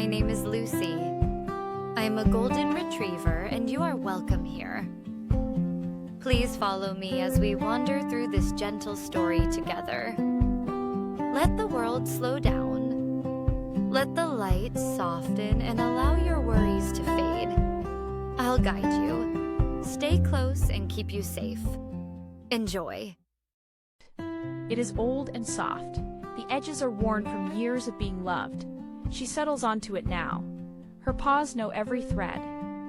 My name is Lucie. I'm a golden retriever, and you are welcome here. Please follow me as we wander through this gentle story together. Let the world slow down. Let the light soften and allow your worries to fade. I'll guide you. Stay close and keep you safe. Enjoy. It is old and soft. The edges are worn from years of being loved. She settles onto it now. Her paws know every thread,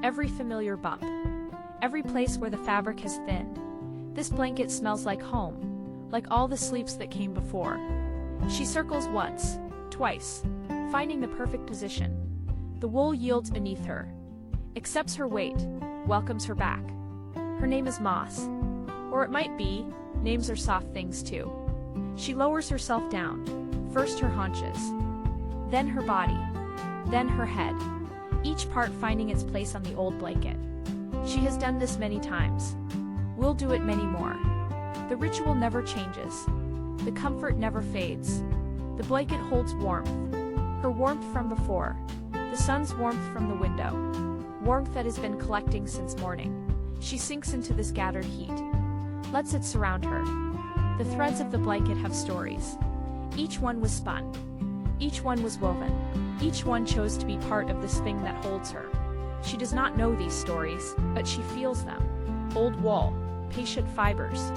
every familiar bump, every place where the fabric has thinned. This blanket smells like home, like all the sleeps that came before. She circles once, twice, finding the perfect position. The wool yields beneath her, accepts her weight, welcomes her back. Her name is Moss. Or it might be, names are soft things too. She lowers herself down, first her haunches, then her body, then her head, each part finding its place on the old blanket. She has done this many times. We'll do it many more. The ritual never changes. The comfort never fades. The blanket holds warmth. Her warmth from before. The sun's warmth from the window. Warmth that has been collecting since morning. She sinks into this gathered heat. Lets it surround her. The threads of the blanket have stories. Each one was spun. Each one was woven. Each one chose to be part of this thing that holds her. She does not know these stories, but she feels them. Old wool, patient fibers.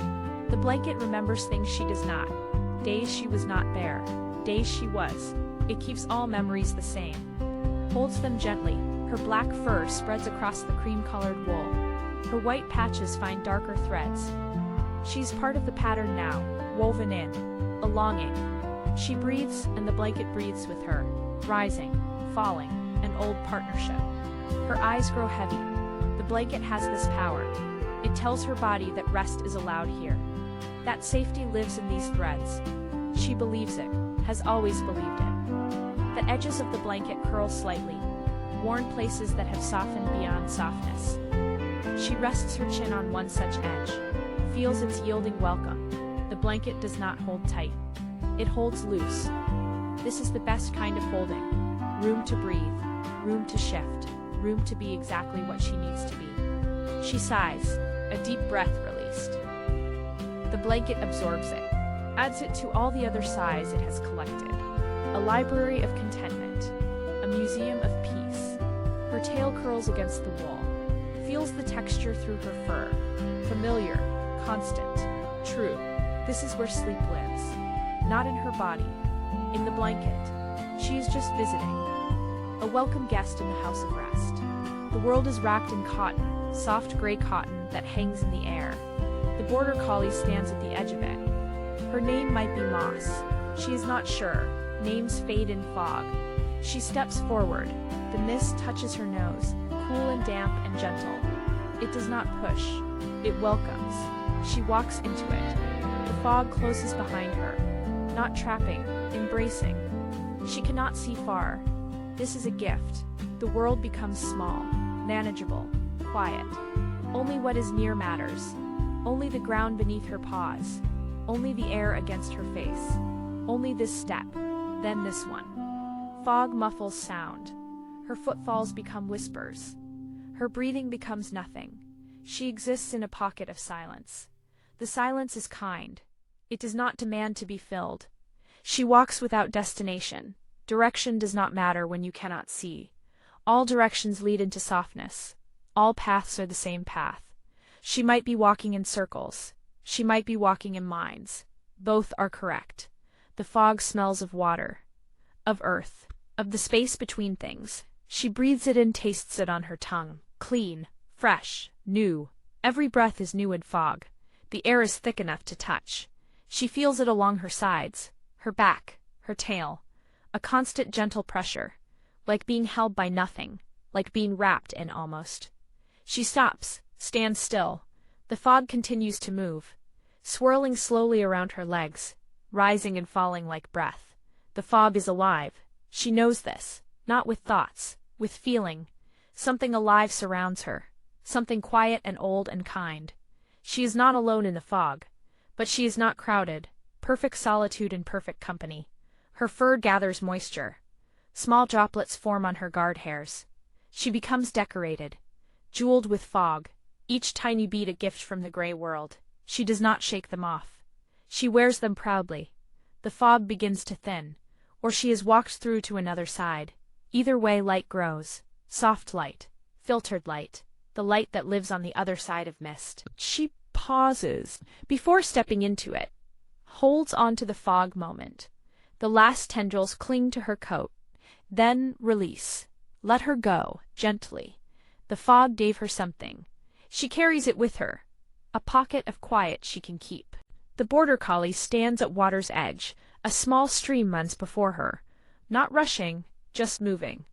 The blanket remembers things she does not. Days she was not bare. Days she was. It keeps all memories the same. Holds them gently. Her black fur spreads across the cream-colored wool. Her white patches find darker threads. She's part of the pattern now, woven in. A longing. She breathes, and the blanket breathes with her. Rising, falling, an old partnership. Her eyes grow heavy. The blanket has this power. It tells her body that rest is allowed here. That safety lives in these threads. She believes it, has always believed it. The edges of the blanket curl slightly, worn places that have softened beyond softness. She rests her chin on one such edge, feels its yielding welcome. The blanket does not hold tight. It holds loose. This is the best kind of holding. Room to breathe, room to shift, room to be exactly what she needs to be. She sighs, a deep breath released. The blanket absorbs it, adds it to all the other sighs it has collected. A library of contentment, a museum of peace. Her tail curls against the wall, feels the texture through her fur. Familiar, constant, true. This is where sleep lives. Not in her body, in the blanket. She is just visiting. A welcome guest in the house of rest. The world is wrapped in cotton, soft gray cotton that hangs in the air. The border collie stands at the edge of it. Her name might be Moss. She is not sure. Names fade in fog. She steps forward. The mist touches her nose, cool and damp and gentle. It does not push. It welcomes. She walks into it. The fog closes behind her. Not trapping, embracing. She cannot see far. This is a gift. The world becomes small, manageable, quiet. Only what is near matters. Only the ground beneath her paws. Only the air against her face. Only this step, then this one. Fog muffles sound. Her footfalls become whispers. Her breathing becomes nothing. She exists in a pocket of silence. The silence is kind. It does not demand to be filled. She walks without destination. Direction does not matter when you cannot see. All directions lead into softness. All paths are the same path. She might be walking in circles. She might be walking in lines. Both are correct. The fog smells of water, of earth, of the space between things. She breathes it in, tastes it on her tongue. Clean, fresh, new. Every breath is new in fog. The air is thick enough to touch. She feels it along her sides, her back, her tail. A constant gentle pressure, like being held by nothing, like being wrapped in almost. She stops, stands still. The fog continues to move, swirling slowly around her legs, rising and falling like breath. The fog is alive. She knows this, not with thoughts, with feeling. Something alive surrounds her, something quiet and old and kind. She is not alone in the fog, but she is not crowded. Perfect solitude and perfect company. Her fur gathers moisture. Small droplets form on her guard hairs. She becomes decorated, jeweled with fog, each tiny bead a gift from the gray world. She does not shake them off. She wears them proudly. The fog begins to thin, or she is walked through to another side. Either way, light grows. Soft light, filtered light, the light that lives on the other side of mist. She pauses before stepping into it, holds on to the fog moment. The last tendrils cling to her coat, then release. Let her go, gently. The fog gave her something. She carries it with her, a pocket of quiet she can keep. The border collie stands at water's edge. A small stream runs before her, not rushing, just moving,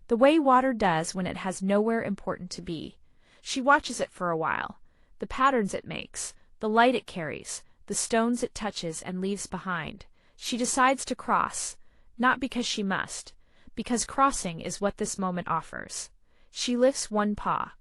the way water does when it has nowhere important to be. She watches it for a while, the patterns it makes, the light it carries, the stones it touches and leaves behind. She decides to cross, not because she must, because crossing is what this moment offers. She lifts one paw,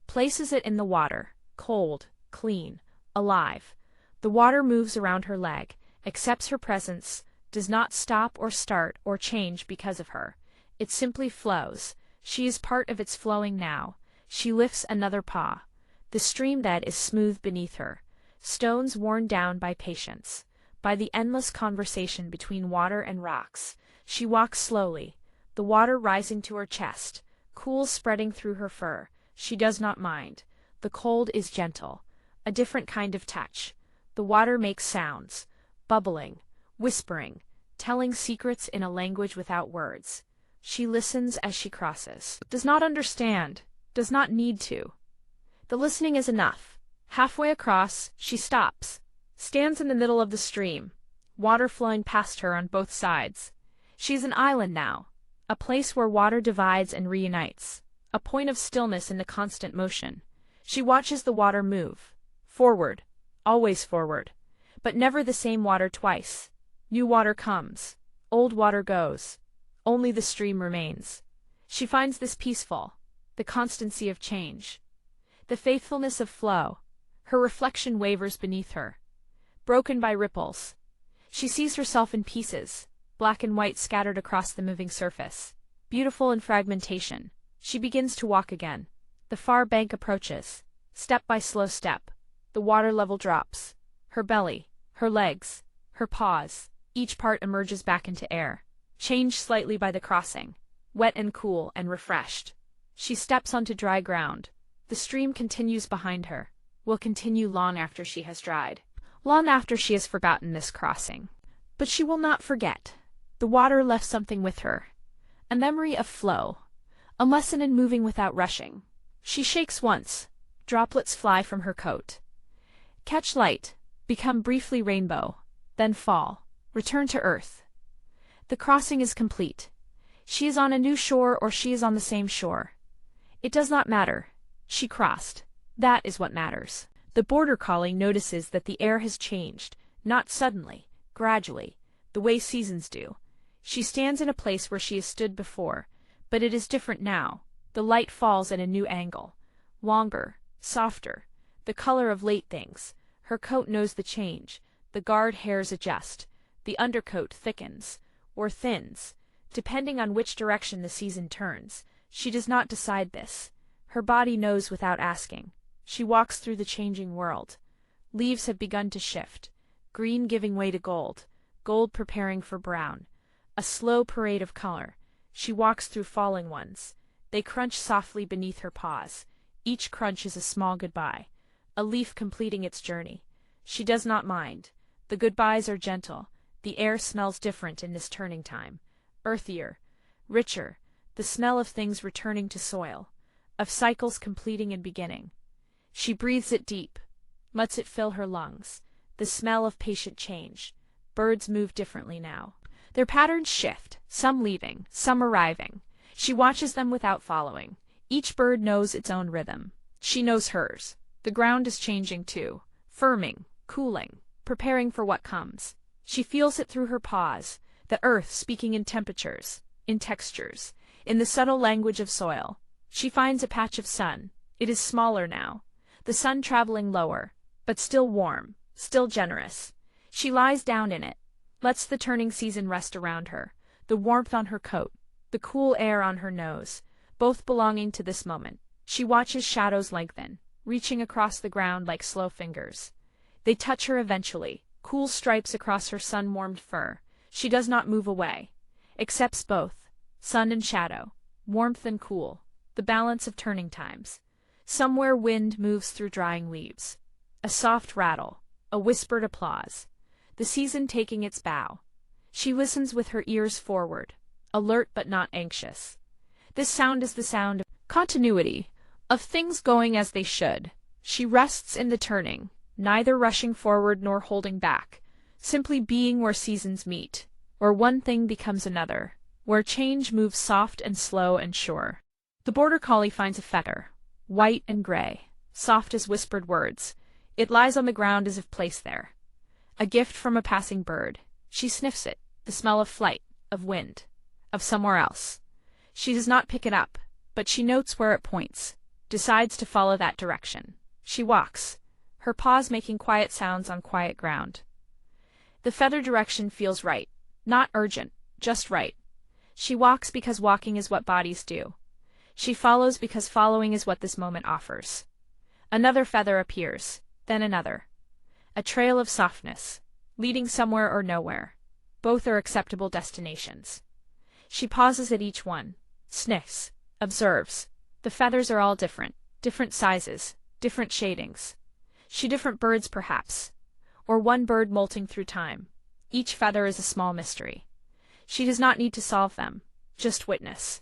places it in the water, cold, clean, alive. The water moves around her leg, accepts her presence, does not stop or start or change because of her. It simply flows. She is part of its flowing now. She lifts another paw. The stream bed is smooth beneath her, stones worn down by patience, by the endless conversation between water and rocks. She walks slowly, the water rising to her chest, cool spreading through her fur. She does not mind. The cold is gentle, a different kind of touch. The water makes sounds, bubbling, whispering, telling secrets in a language without words. She listens as she crosses. Does not understand, does not need to. The listening is enough. Halfway across, she stops, stands in the middle of the stream, water flowing past her on both sides. She is an island now, a place where water divides and reunites, a point of stillness in the constant motion. She watches the water move, forward, always forward, but never the same water twice. New water comes, old water goes, only the stream remains. She finds this peaceful, the constancy of change, the faithfulness of flow. Her reflection wavers beneath her, broken by ripples. She sees herself in pieces, black and white scattered across the moving surface, beautiful in fragmentation. She begins to walk again. The far bank approaches, step by slow step. The water level drops. Her belly, her legs, her paws, each part emerges back into air, changed slightly by the crossing, wet and cool and refreshed. She steps onto dry ground. The stream continues behind her, will continue long after she has dried, long after she has forgotten this crossing. But she will not forget. The water left something with her, a memory of flow, a lesson in moving without rushing. She shakes once. Droplets fly from her coat, catch light, become briefly rainbow, then fall, return to earth. The crossing is complete. She is on a new shore or she is on the same shore. It does not matter. She crossed. That is what matters. The border collie notices that the air has changed, not suddenly, gradually, the way seasons do. She stands in a place where she has stood before, but it is different now. The light falls at a new angle, longer, softer, the color of late things. Her coat knows the change. The guard hairs adjust. The undercoat thickens, or thins, depending on which direction the season turns. She does not decide this. Her body knows without asking. She walks through the changing world. Leaves have begun to shift, green giving way to gold, gold preparing for brown. A slow parade of color. She walks through falling ones. They crunch softly beneath her paws. Each crunch is a small goodbye, a leaf completing its journey. She does not mind. The goodbyes are gentle. The air smells different in this turning time, earthier, richer, the smell of things returning to soil, of cycles completing and beginning. She breathes it deep, lets it fill her lungs, the smell of patient change. Birds move differently now. Their patterns shift, some leaving, some arriving. She watches them without following. Each bird knows its own rhythm. She knows hers. The ground is changing too, firming, cooling, preparing for what comes. She feels it through her paws, the earth speaking in temperatures, in textures, in the subtle language of soil. She finds a patch of sun. It is smaller now, the sun traveling lower, but still warm, still generous. She lies down in it, lets the turning season rest around her, the warmth on her coat, the cool air on her nose, both belonging to this moment. She watches shadows lengthen, reaching across the ground like slow fingers. They touch her eventually, cool stripes across her sun-warmed fur. She does not move away. Accepts both, sun and shadow, warmth and cool, the balance of turning times. Somewhere wind moves through drying leaves. A soft rattle, a whispered applause. The season taking its bow. She listens with her ears forward, alert but not anxious. This sound is the sound of continuity, of things going as they should. She rests in the turning, neither rushing forward nor holding back, simply being where seasons meet, where one thing becomes another, where change moves soft and slow and sure. The border collie finds a feather, white and gray, soft as whispered words. It lies on the ground as if placed there. A gift from a passing bird. She sniffs it, the smell of flight, of wind, of somewhere else. She does not pick it up, but she notes where it points, decides to follow that direction. She walks, her paws making quiet sounds on quiet ground. The feather direction feels right, not urgent, just right. She walks because walking is what bodies do. She follows because following is what this moment offers. Another feather appears, then another. A trail of softness, leading somewhere or nowhere. Both are acceptable destinations. She pauses at each one, sniffs, observes. The feathers are all different, different sizes, different shadings. Different birds perhaps, or one bird molting through time. Each feather is a small mystery. She does not need to solve them, just witness.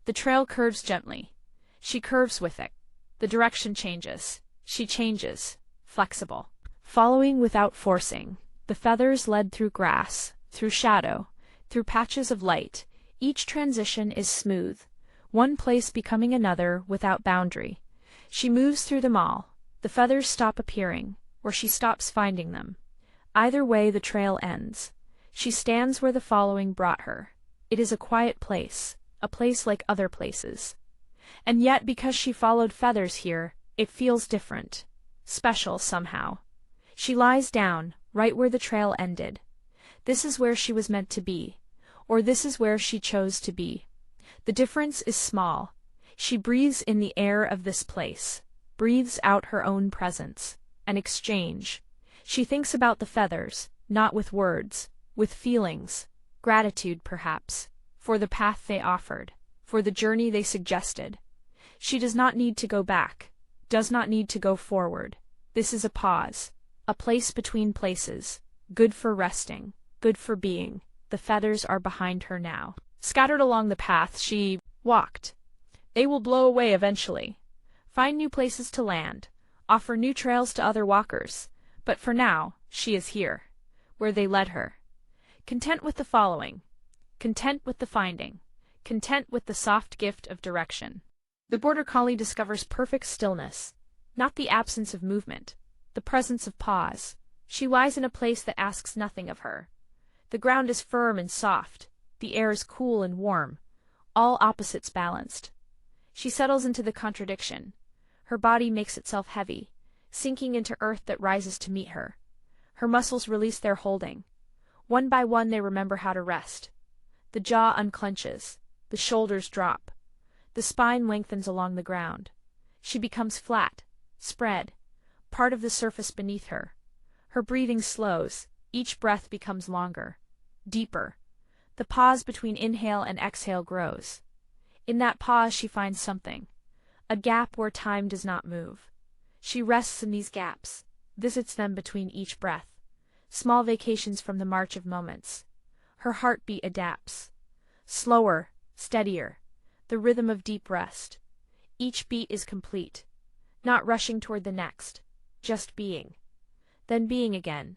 The trail curves gently. She curves with it. The direction changes. She changes, flexible. Following without forcing, the feathers led through grass, through shadow, through patches of light. Each transition is smooth, one place becoming another without boundary. She moves through them all. The feathers stop appearing, or she stops finding them. Either way the trail ends. She stands where the following brought her. It is a quiet place, a place like other places. And yet because she followed feathers here, it feels different, special somehow. She lies down, right where the trail ended. This is where she was meant to be, or this is where she chose to be. The difference is small. She breathes in the air of this place, breathes out her own presence, an exchange. She thinks about the feathers, not with words, with feelings, gratitude perhaps, for the path they offered, for the journey they suggested. She does not need to go back, does not need to go forward. This is a pause, a place between places, good for resting, good for being. The feathers are behind her now. Scattered along the path she walked. They will blow away eventually. Find new places to land, offer new trails to other walkers. But for now, she is here, where they led her. Content with the following, content with the finding, content with the soft gift of direction. The border collie discovers perfect stillness, not the absence of movement, the presence of pause. She lies in a place that asks nothing of her. The ground is firm and soft, the air is cool and warm, all opposites balanced. She settles into the contradiction. Her body makes itself heavy, sinking into earth that rises to meet her. Her muscles release their holding. One by one they remember how to rest. The jaw unclenches, the shoulders drop. The spine lengthens along the ground. She becomes flat, spread, part of the surface beneath her. Her breathing slows, each breath becomes longer, deeper. The pause between inhale and exhale grows. In that pause she finds something, a gap where time does not move. She rests in these gaps, visits them between each breath, small vacations from the march of moments. Her heartbeat adapts. Slower, steadier, the rhythm of deep rest. Each beat is complete, not rushing toward the next, just being. Then being again.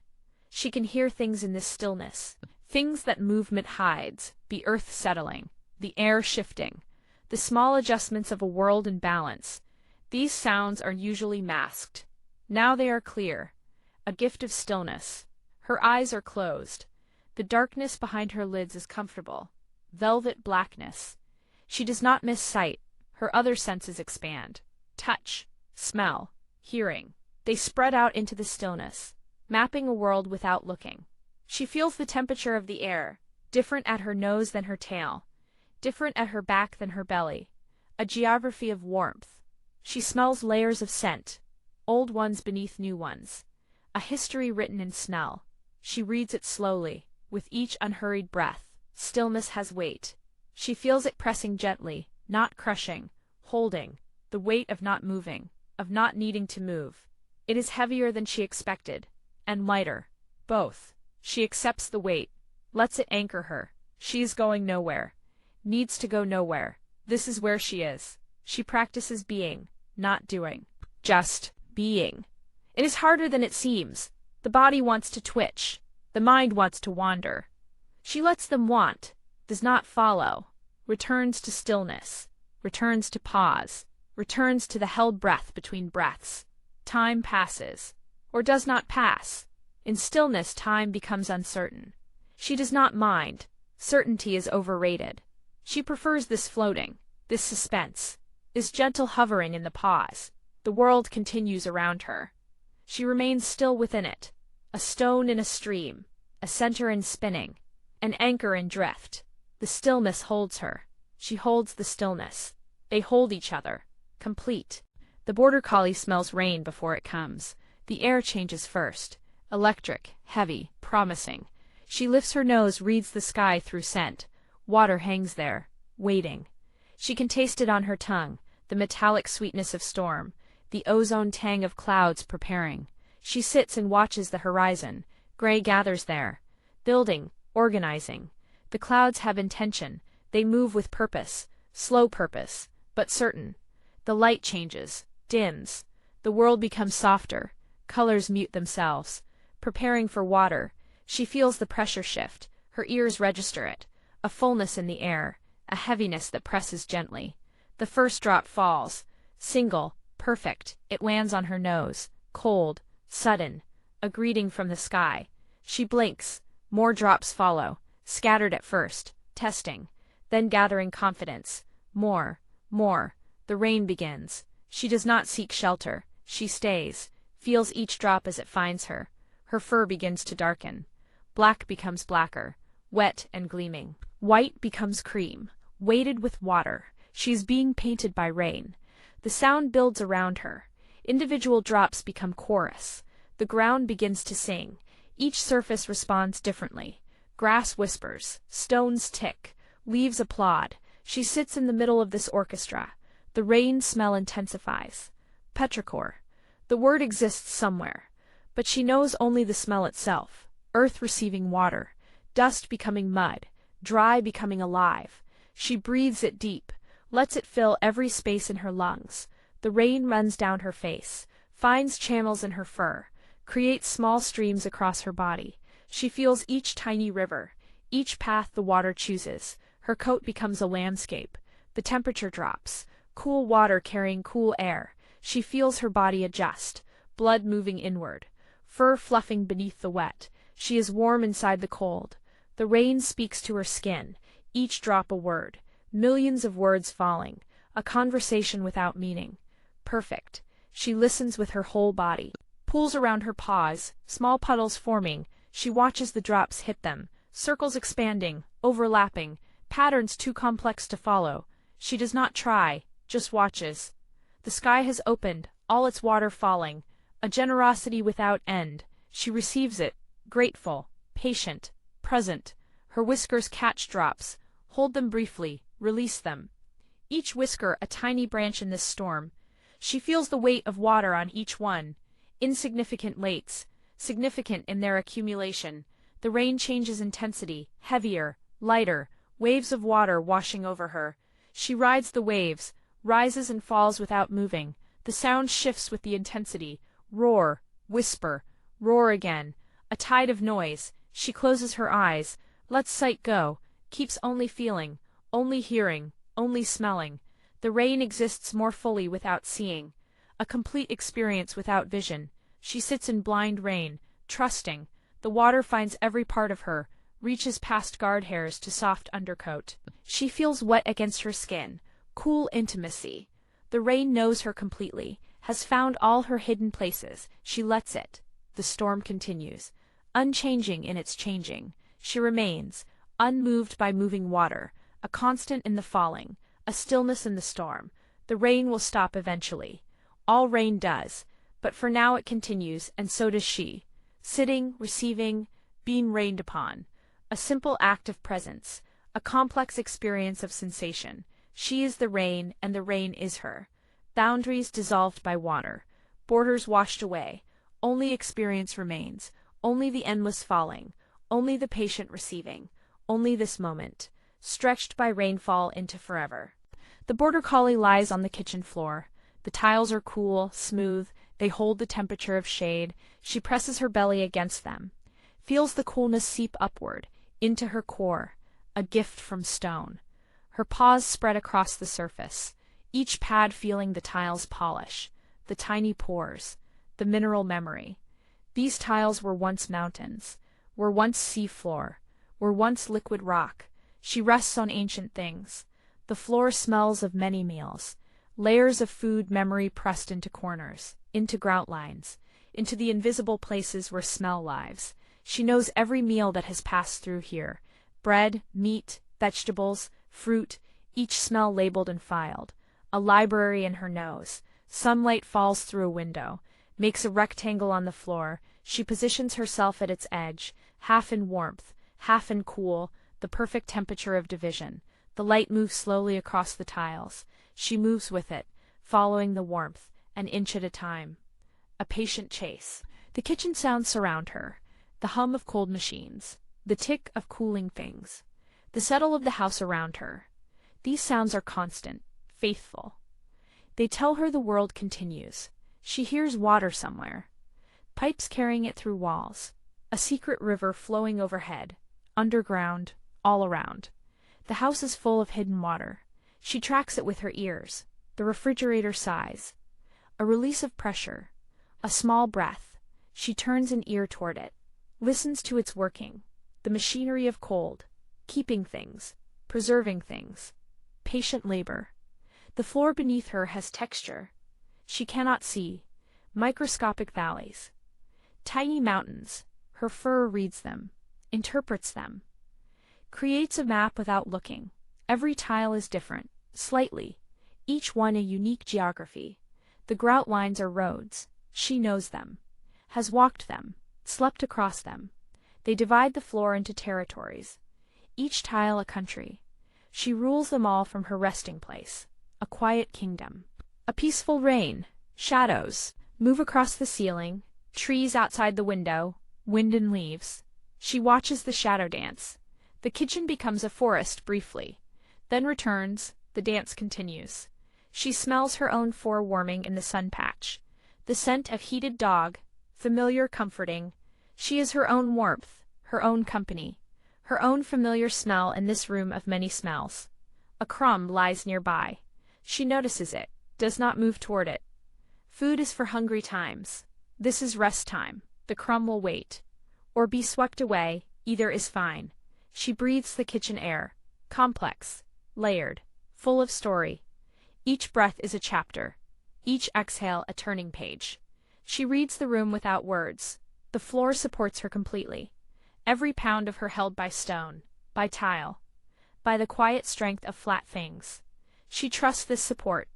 She can hear things in this stillness, things that movement hides, the earth settling, the air shifting, the small adjustments of a world in balance. These sounds are usually masked. Now they are clear, a gift of stillness. Her eyes are closed. The darkness behind her lids is comfortable, velvet blackness. She does not miss sight. Her other senses expand. Touch, smell, hearing. They spread out into the stillness, mapping a world without looking. She feels the temperature of the air, different at her nose than her tail. different at her back than her belly, a geography of warmth. She smells layers of scent, old ones beneath new ones, a history written in smell. She reads it slowly, with each unhurried breath. Stillness has weight. She feels it pressing gently, not crushing, holding, the weight of not moving, of not needing to move. It is heavier than she expected, and lighter, both. She accepts the weight, lets it anchor her. She is going nowhere, needs to go nowhere. This is where she is. She practices being, not doing, just being. It is harder than it seems. The body wants to twitch, the mind wants to wander. She lets them want, does not follow, returns to stillness, returns to pause, returns to the held breath between breaths. Time passes, or does not pass. In stillness time becomes uncertain. She does not mind. Certainty is overrated. She prefers this floating, this suspense, this gentle hovering in the pause. The world continues around her. She remains still within it, a stone in a stream, a center in spinning, an anchor in drift. The stillness holds her. She holds the stillness. They hold each other, complete. The border collie smells rain before it comes. The air changes first, electric, heavy, promising. She lifts her nose, reads the sky through scent. Water hangs there, waiting. She can taste it on her tongue, the metallic sweetness of storm, the ozone tang of clouds preparing. She sits and watches the horizon. Gray gathers there, building, organizing. The clouds have intention. They move with purpose, slow purpose, but certain. The light changes, dims. The world becomes softer. Colors mute themselves. Preparing for water, she feels the pressure shift. Her ears register it. A fullness in the air, a heaviness that presses gently. The first drop falls. Single, perfect. It lands on her nose. Cold, sudden. A greeting from the sky. She blinks. More drops follow. Scattered at first. Testing. Then gathering confidence. More. The rain begins. She does not seek shelter. She stays. Feels each drop as it finds her. Her fur begins to darken. Black becomes blacker. Wet and gleaming. White becomes cream. Weighted with water. She is being painted by rain. The sound builds around her. Individual drops become chorus. The ground begins to sing. Each surface responds differently. Grass whispers. Stones tick. Leaves applaud. She sits in the middle of this orchestra. The rain smell intensifies. Petrichor. The word exists somewhere, but she knows only the smell itself. Earth receiving water. Dust becoming mud. Dry becoming alive. She breathes it deep, lets it fill every space in her lungs. The rain runs down her face, finds channels in her fur, creates small streams across her body. She feels each tiny river, each path the water chooses. Her coat becomes a landscape. The temperature drops. Cool water carrying cool air. She feels her body adjust, blood moving inward, fur fluffing beneath the wet. She is warm inside the cold. The rain speaks to her skin, each drop a word, millions of words falling, a conversation without meaning. Perfect. She listens with her whole body. Pools around her paws, small puddles forming. She watches the drops hit them, circles expanding, overlapping, patterns too complex to follow. She does not try, just watches. The sky has opened, all its water falling, a generosity without end. She receives it, grateful, patient, present. Her whiskers catch drops, hold them briefly, release them. Each whisker a tiny branch in this storm. She feels the weight of water on each one. Insignificant lakes, significant in their accumulation. The rain changes intensity, heavier, lighter, waves of water washing over her. She rides the waves, rises and falls without moving. The sound shifts with the intensity. Roar, whisper, roar again. A tide of noise. She closes her eyes, lets sight go, keeps only feeling, only hearing, only smelling. The rain exists more fully without seeing. A complete experience without vision. She sits in blind rain, trusting. The water finds every part of her, reaches past guard hairs to soft undercoat. She feels wet against her skin, cool intimacy. The rain knows her completely, has found all her hidden places. She lets it. The storm continues, unchanging in its changing. She remains, unmoved by moving water, a a constant in the falling, a stillness in the storm. The rain will stop eventually. All rain does, but for now it continues, and so does she. Sitting, receiving, being rained upon. A simple act of presence, a complex experience of sensation. She is the rain, and the rain is her. Boundaries dissolved by water, borders washed away. Only experience remains, only the endless falling, only the patient receiving, only this moment, stretched by rainfall into forever. The border collie lies on the kitchen floor. The tiles are cool, smooth, they hold the temperature of shade. She presses her belly against them, feels the coolness seep upward, into her core, a gift from stone. Her paws spread across the surface, each pad feeling the tile's polish, the tiny pores, the mineral memory. These tiles were once mountains, were once sea floor, were once liquid rock. She rests on ancient things. The floor smells of many meals, layers of food memory pressed into corners, into grout lines, into the invisible places where smell lives. She knows every meal that has passed through here. Bread, meat, vegetables, fruit, each smell labeled and filed. A library in her nose. Sunlight falls through a window, makes a rectangle on the floor. She positions herself at its edge, half in warmth, half in cool, the perfect temperature of division. The light moves slowly across the tiles. She moves with it, following the warmth, an inch at a time. A patient chase. The kitchen sounds surround her, the hum of cold machines, the tick of cooling things, the settle of the house around her. These sounds are constant, faithful. They tell her the world continues. She hears water somewhere, pipes carrying it through walls, a secret river flowing overhead, underground, all around. The house is full of hidden water. She tracks it with her ears. The refrigerator sighs. A release of pressure, a small breath. She turns an ear toward it, listens to its working, the machinery of cold, keeping things, preserving things. Patient labor. The floor beneath her has texture. She cannot see. Microscopic valleys. Tiny mountains. Her fur reads them, interprets them. Creates a map without looking. Every tile is different, slightly, each one a unique geography. The grout lines are roads. She knows them, has walked them, slept across them. They divide the floor into territories, each tile a country. She rules them all from her resting place, a quiet kingdom. A peaceful rain, shadows, move across the ceiling, trees outside the window, wind and leaves. She watches the shadow dance. The kitchen becomes a forest briefly, then returns, the dance continues. She smells her own fur warming in the sun patch, the scent of heated dog, familiar, comforting. She is her own warmth, her own company, her own familiar smell in this room of many smells. A crumb lies nearby. She notices it, does not move toward it. Food is for hungry times. This is rest time. The crumb will wait, or be swept away, either is fine. She breathes the kitchen air, complex, layered, full of story. Each breath is a chapter, each exhale a turning page. She reads the room without words. The floor supports her completely. Every pound of her held by stone, by tile, by the quiet strength of flat things. She trusts this support,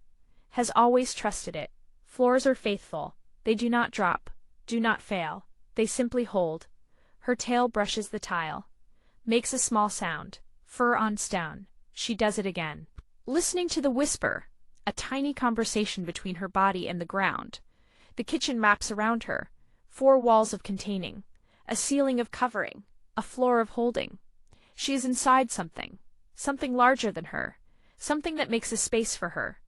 has always trusted it. Floors are faithful. They do not drop, do not fail. They simply hold. Her tail brushes the tile, makes a small sound, fur on stone. She does it again. Listening to the whisper, a tiny conversation between her body and the ground. The kitchen maps around her, 4 walls of containing, a ceiling of covering, a floor of holding. She is inside something, something larger than her, something that makes a space for her.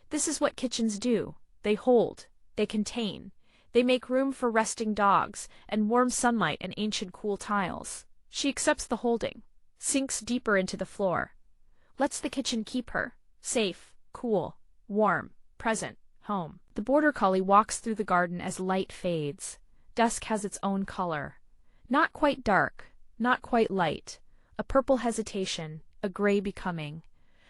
This is what kitchens do. They hold, they contain, they make room for resting dogs and warm sunlight and ancient cool tiles. She accepts the holding, sinks deeper into the floor, lets the kitchen keep her, safe, cool, warm, present, home. The border collie walks through the garden as light fades. Dusk has its own color. Not quite dark, not quite light. A purple hesitation, a gray becoming.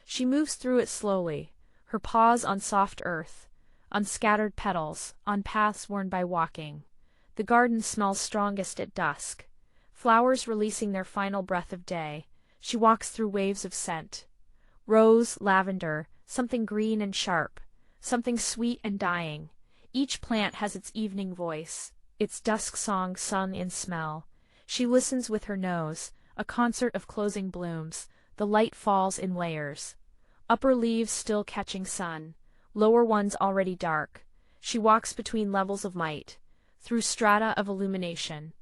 She moves through it slowly, her paws on soft earth, on scattered petals, on paths worn by walking. The garden smells strongest at dusk. Flowers releasing their final breath of day. She walks through waves of scent. Rose, lavender, something green and sharp, something sweet and dying. Each plant has its evening voice, its dusk song sung in smell. She listens with her nose, a concert of closing blooms. The light falls in layers. Upper leaves still catching sun, lower ones already dark. She walks between levels of light, through strata of illumination.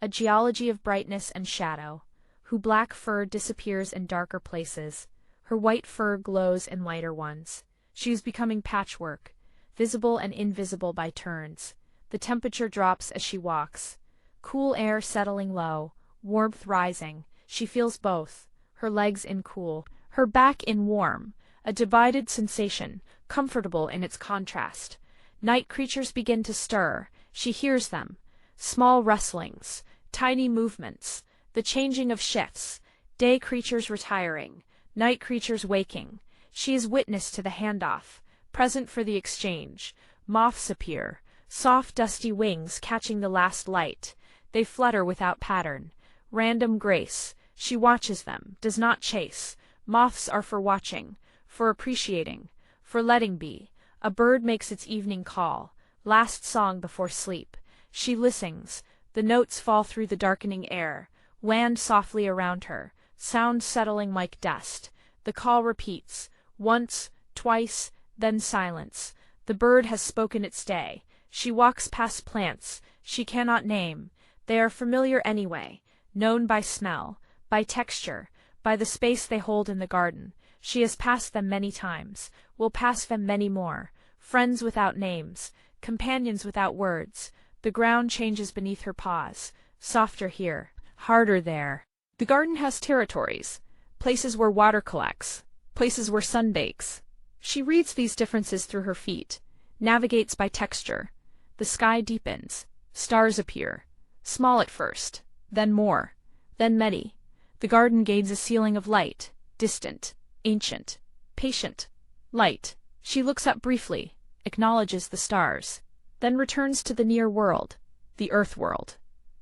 A geology of brightness and shadow. Her black fur disappears in darker places. Her white fur glows in lighter ones. She is becoming patchwork, visible and invisible by turns. The temperature drops as she walks. Cool air settling low, warmth rising. She feels both, her legs in cool, her back in warm, a divided sensation, comfortable in its contrast. Night creatures begin to stir. She hears them. Small rustlings, tiny movements, the changing of shifts. Day creatures retiring, night creatures waking. She is witness to the handoff, present for the exchange. Moths appear, soft dusty wings catching the last light. They flutter without pattern. Random grace. She watches them, does not chase. Moths are for watching, for appreciating, for letting be. A bird makes its evening call, last song before sleep. She listens. The notes fall through the darkening air, land softly around her, sound settling like dust. The call repeats, once, twice, then silence. The bird has spoken its day. She walks past plants she cannot name. They are familiar anyway, known by smell, by texture, by the space they hold in the garden. She has passed them many times, will pass them many more. Friends without names, companions without words. The ground changes beneath her paws, softer here, harder there. The garden has territories, places where water collects, places where sun bakes. She reads these differences through her feet, navigates by texture. The sky deepens, stars appear, small at first, then more, then many. The garden gains a ceiling of light, distant, ancient, patient, light. She looks up briefly, acknowledges the stars, then returns to the near world, the earth world,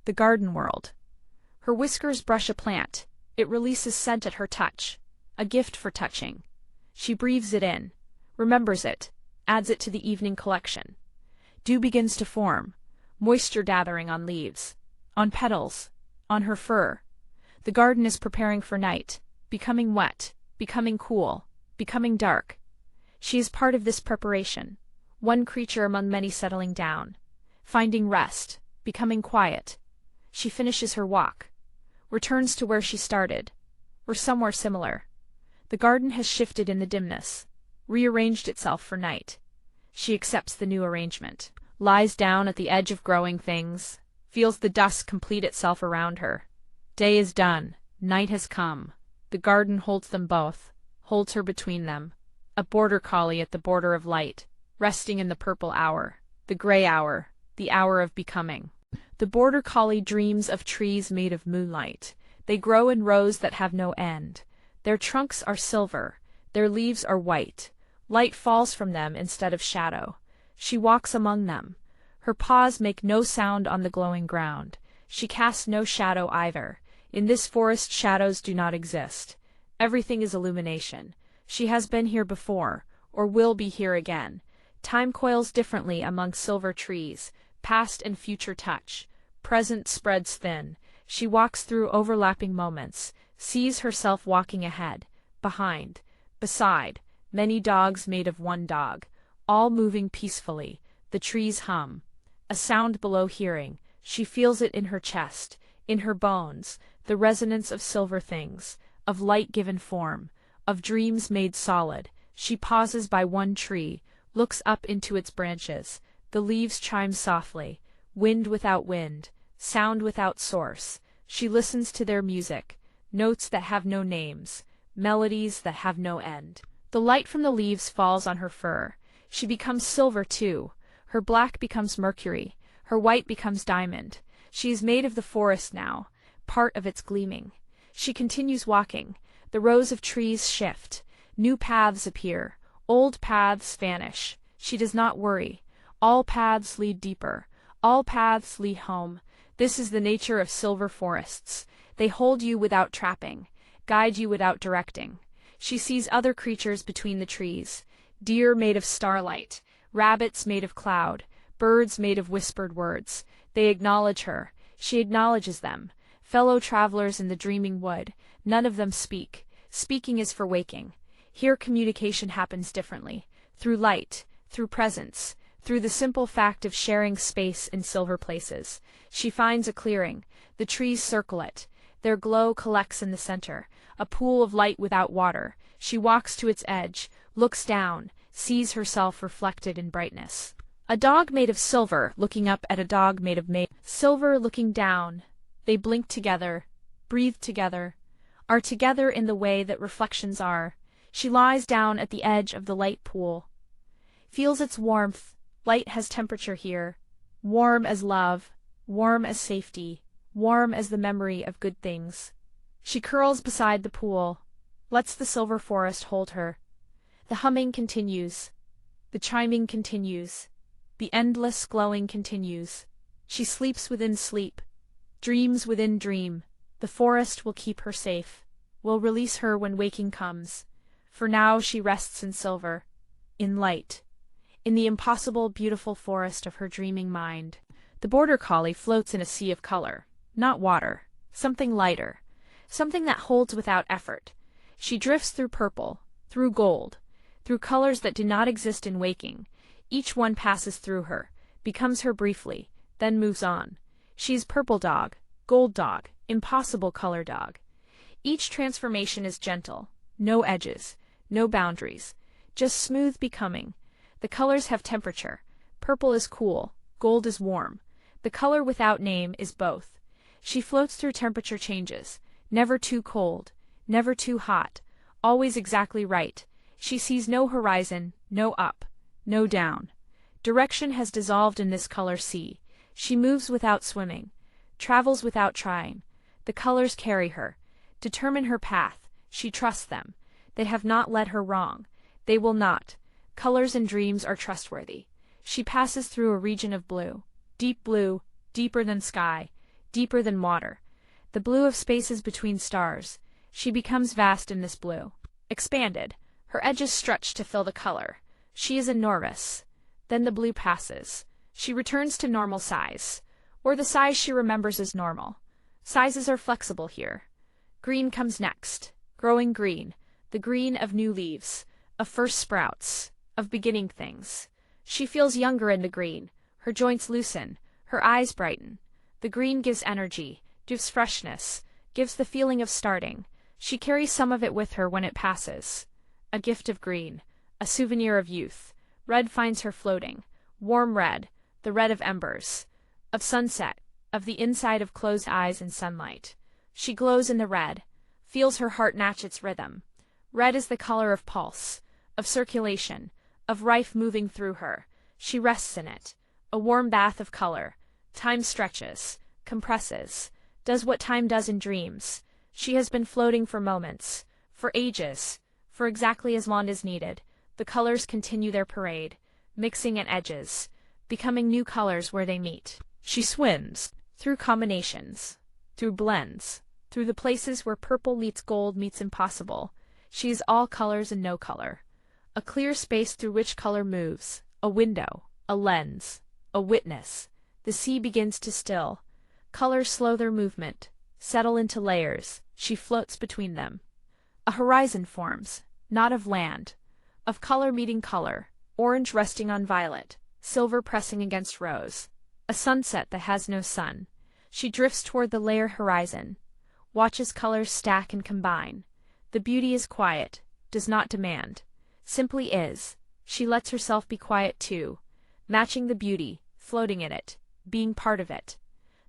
the garden world. Her whiskers brush a plant. It releases scent at her touch, a gift for touching. She breathes it in, remembers it, adds it to the evening collection. Dew begins to form, moisture gathering on leaves, on petals, on her fur. The garden is preparing for night, becoming wet, becoming cool, becoming dark. She is part of this preparation, one creature among many settling down, finding rest, becoming quiet. She finishes her walk, returns to where she started, or somewhere similar. The garden has shifted in the dimness, rearranged itself for night. She accepts the new arrangement, lies down at the edge of growing things, feels the dusk complete itself around her. Day is done, night has come. The garden holds them both, holds her between them. A border collie at the border of light, resting in the purple hour, the gray hour, the hour of becoming. The border collie dreams of trees made of moonlight. They grow in rows that have no end. Their trunks are silver, their leaves are white. Light falls from them instead of shadow. She walks among them. Her paws make no sound on the glowing ground. She casts no shadow either. In this forest shadows do not exist. Everything is illumination. She has been here before, or will be here again. Time coils differently among silver trees. Past and future touch. Present spreads thin. She walks through overlapping moments, sees herself walking ahead, behind, beside, many dogs made of one dog, all moving peacefully. The trees hum. A sound below hearing. She feels it in her chest, in her bones, the resonance of silver things, of light given form, of dreams made solid. She pauses by one tree, looks up into its branches. The leaves chime softly, wind without wind, sound without source. She listens to their music, notes that have no names, melodies that have no end. The light from the leaves falls on her fur. She becomes silver too. Her black becomes mercury, her white becomes diamond. She is made of the forest now, part of its gleaming. She continues walking. The rows of trees shift. New paths appear. Old paths vanish. She does not worry. All paths lead deeper. All paths lead home. This is the nature of silver forests. They hold you without trapping, guide you without directing. She sees other creatures between the trees. Deer made of starlight, rabbits made of cloud, birds made of whispered words. They acknowledge her. She acknowledges them. Fellow travelers in the dreaming wood. None of them speak. Speaking is for waking. Here communication happens differently. Through light, through presence, through the simple fact of sharing space in silver places. She finds a clearing. The trees circle it. Their glow collects in the center, a pool of light without water. She walks to its edge, looks down, sees herself reflected in brightness. A dog made of silver looking up at a dog made of silver looking down. They blink together, breathe together, are together in the way that reflections are. She lies down at the edge of the light pool, feels its warmth. Light has temperature here, warm as love, warm as safety, warm as the memory of good things. She curls beside the pool, lets the silver forest hold her. The humming continues. The chiming continues. The endless glowing continues. She sleeps within sleep, dreams within dream. The forest will keep her safe, will release her when waking comes. For now she rests in silver, in light, in the impossible, beautiful forest of her dreaming mind. The border collie floats in a sea of color, not water, something lighter, something that holds without effort. She drifts through purple, through gold, through colors that do not exist in waking. Each one passes through her, becomes her briefly, then moves on. She is purple dog, gold dog, impossible color dog. Each transformation is gentle, no edges, no boundaries, just smooth becoming. The colors have temperature. Purple is cool, gold is warm. The color without name is both. She floats through temperature changes, never too cold, never too hot, always exactly right. She sees no horizon, no up, no down. Direction has dissolved in this color sea. She moves without swimming, travels without trying. The colors carry her, determine her path. She trusts them. They have not led her wrong. They will not. Colors and dreams are trustworthy. She passes through a region of blue, deeper than sky, deeper than water. The blue of spaces between stars. She becomes vast in this blue, expanded. Her edges stretch to fill the color. She is enormous. Then the blue passes. She returns to normal size, or the size she remembers as normal. Sizes are flexible here. Green comes next, growing green, the green of new leaves, of first sprouts, of beginning things. She feels younger in the green. Her joints loosen, her eyes brighten. The green gives energy, gives freshness, gives the feeling of starting. She carries some of it with her when it passes. A gift of green, a souvenir of youth. Red finds her floating, warm red, the red of embers, of sunset, of the inside of closed eyes in sunlight. She glows in the red, feels her heart match its rhythm. Red is the color of pulse, of circulation, of life moving through her. She rests in it, a warm bath of color. Time stretches, compresses, does what time does in dreams. She has been floating for moments, for ages, for exactly as long as needed. The colors continue their parade, mixing at edges, becoming new colors where they meet. She swims, through combinations, through blends, through the places where purple meets gold meets impossible. She is all colors and no color. A clear space through which color moves, a window, a lens, a witness. The sea begins to still. Colors slow their movement, settle into layers. She floats between them. A horizon forms, not of land, of color meeting color, orange resting on violet, silver pressing against rose. A sunset that has no sun. She drifts toward the layered horizon, watches colors stack and combine. The beauty is quiet, does not demand, simply is. She lets herself be quiet too, matching the beauty, floating in it, being part of it.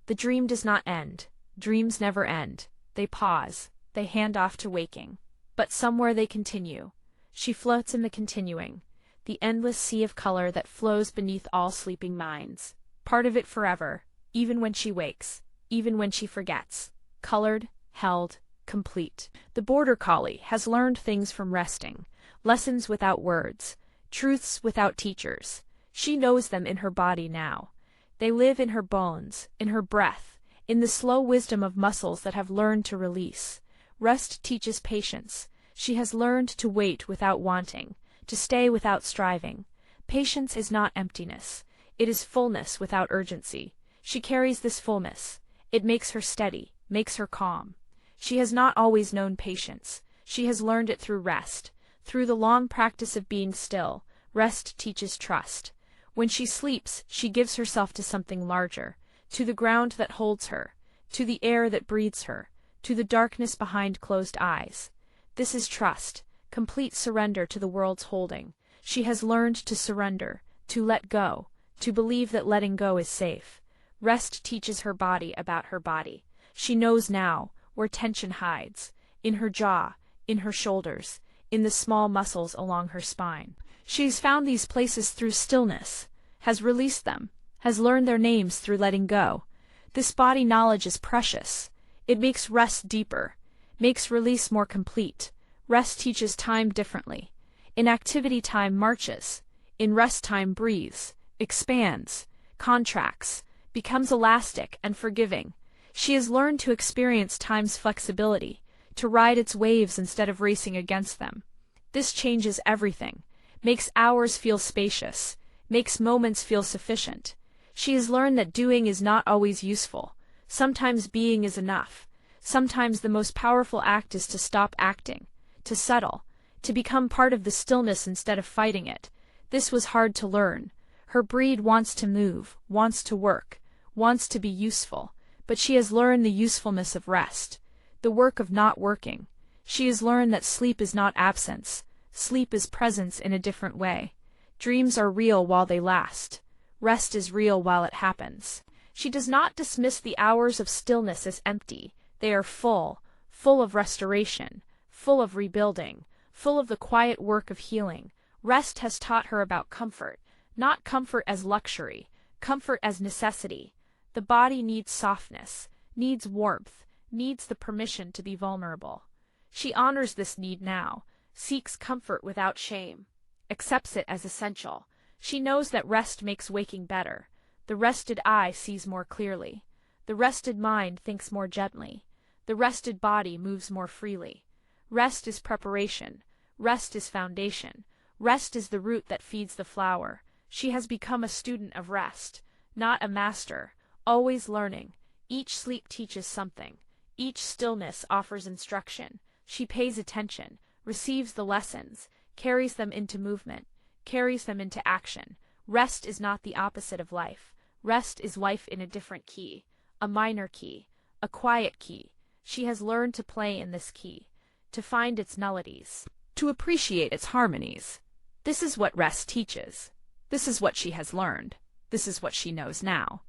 The dream does not end. Dreams never end. They pause, they hand off to waking. But somewhere they continue. She floats in the continuing, the endless sea of color that flows beneath all sleeping minds. Part of it forever, even when she wakes, even when she forgets. Colored, held, complete. The border collie has learned things from resting, lessons without words, truths without teachers. She knows them in her body now. They live in her bones, in her breath, in the slow wisdom of muscles that have learned to release. Rest teaches patience. She has learned to wait without wanting, to stay without striving. Patience is not emptiness. It is fullness without urgency. She carries this fullness. It makes her steady, makes her calm. She has not always known patience. She has learned it through rest. Through the long practice of being still, rest teaches trust. When she sleeps, she gives herself to something larger, to the ground that holds her, to the air that breathes her, to the darkness behind closed eyes. This is trust, complete surrender to the world's holding. She has learned to surrender, to let go, to believe that letting go is safe. Rest teaches her body about her body. She knows now where tension hides, in her jaw, in her shoulders, in the small muscles along her spine. She has found these places through stillness, has released them, has learned their names through letting go. This body knowledge is precious. It makes rest deeper, makes release more complete. Rest teaches time differently. In activity, time marches. In rest, time breathes, expands, contracts, becomes elastic and forgiving. She has learned to experience time's flexibility, to ride its waves instead of racing against them. This changes everything, makes hours feel spacious, makes moments feel sufficient. She has learned that doing is not always useful. Sometimes being is enough. Sometimes the most powerful act is to stop acting, to settle, to become part of the stillness instead of fighting it. This was hard to learn. Her breed wants to move, wants to work, wants to be useful, but she has learned the usefulness of rest, the work of not working. She has learned that sleep is not absence. Sleep is presence in a different way. Dreams are real while they last. Rest is real while it happens. She does not dismiss the hours of stillness as empty. They are full, full of restoration, full of rebuilding, full of the quiet work of healing. Rest has taught her about comfort, not comfort as luxury, comfort as necessity. The body needs softness, needs warmth, needs the permission to be vulnerable. She honors this need now, seeks comfort without shame, accepts it as essential. She knows that rest makes waking better. The rested eye sees more clearly. The rested mind thinks more gently. The rested body moves more freely. Rest is preparation. Rest is foundation. Rest is the root that feeds the flower. She has become a student of rest, not a master, always learning. Each sleep teaches something. Each stillness offers instruction. She pays attention, receives the lessons, carries them into movement, carries them into action. Rest is not the opposite of life. Rest is life in a different key, a minor key, a quiet key. She has learned to play in this key, to find its melodies, to appreciate its harmonies. This is what rest teaches. This is what she has learned. This is what she knows now.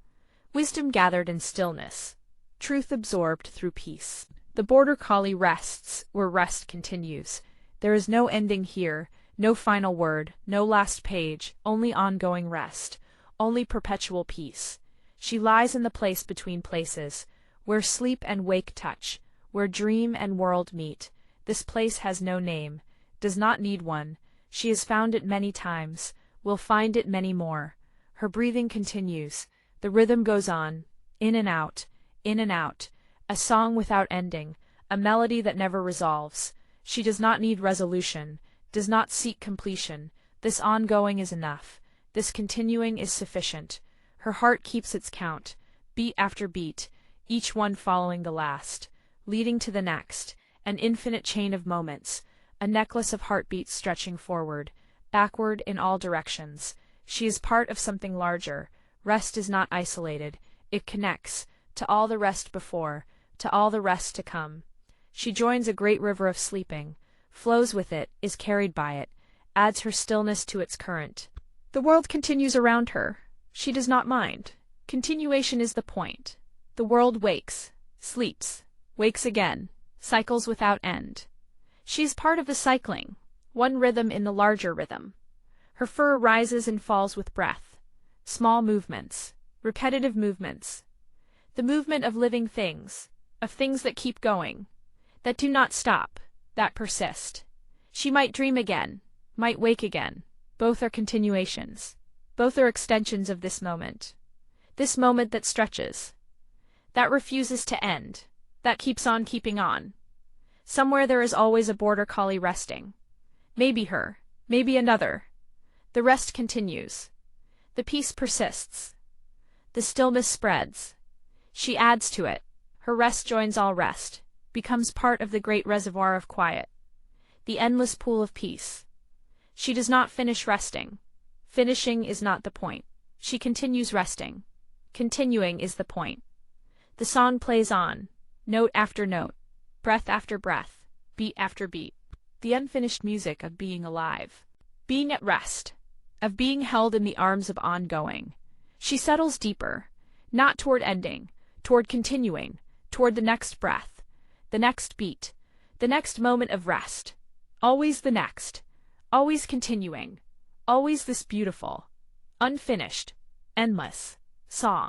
Wisdom gathered in stillness. Truth absorbed through peace. The border collie rests where rest continues. There is no ending here, no final word, no last page, only ongoing rest, only perpetual peace. She lies in the place between places, where sleep and wake touch, where dream and world meet. This place has no name, does not need one. She has found it many times, will find it many more. Her breathing continues. The rhythm goes on, in and out, a song without ending, a melody that never resolves. She does not need resolution, does not seek completion. This ongoing is enough. This continuing is sufficient. Her heart keeps its count, beat after beat, each one following the last, leading to the next, an infinite chain of moments, a necklace of heartbeats stretching forward, backward in all directions. She is part of something larger. Rest is not isolated. It connects, to all the rest before, to all the rest to come. She joins a great river of sleeping, flows with it, is carried by it, adds her stillness to its current. The world continues around her. She does not mind. Continuation is the point. The world wakes, sleeps, wakes again, cycles without end. She is part of the cycling, one rhythm in the larger rhythm. Her fur rises and falls with breath. Small movements, repetitive movements. The movement of living things, of things that keep going, that do not stop, that persist. She might dream again, might wake again. Both are continuations. Both are extensions of this moment that stretches, that refuses to end, that keeps on keeping on. Somewhere there is always a border collie resting. Maybe her, maybe another. The rest continues. The peace persists. The stillness spreads. She adds to it. Her rest joins all rest, becomes part of the great reservoir of quiet, the endless pool of peace. She does not finish resting. Finishing is not the point. She continues resting. Continuing is the point. The song plays on, note after note, breath after breath, beat after beat. The unfinished music of being alive, being at rest, of being held in the arms of ongoing. She settles deeper, not toward ending, toward continuing, toward the next breath, the next beat, the next moment of rest. Always the next, always continuing, always this beautiful, unfinished, endless song.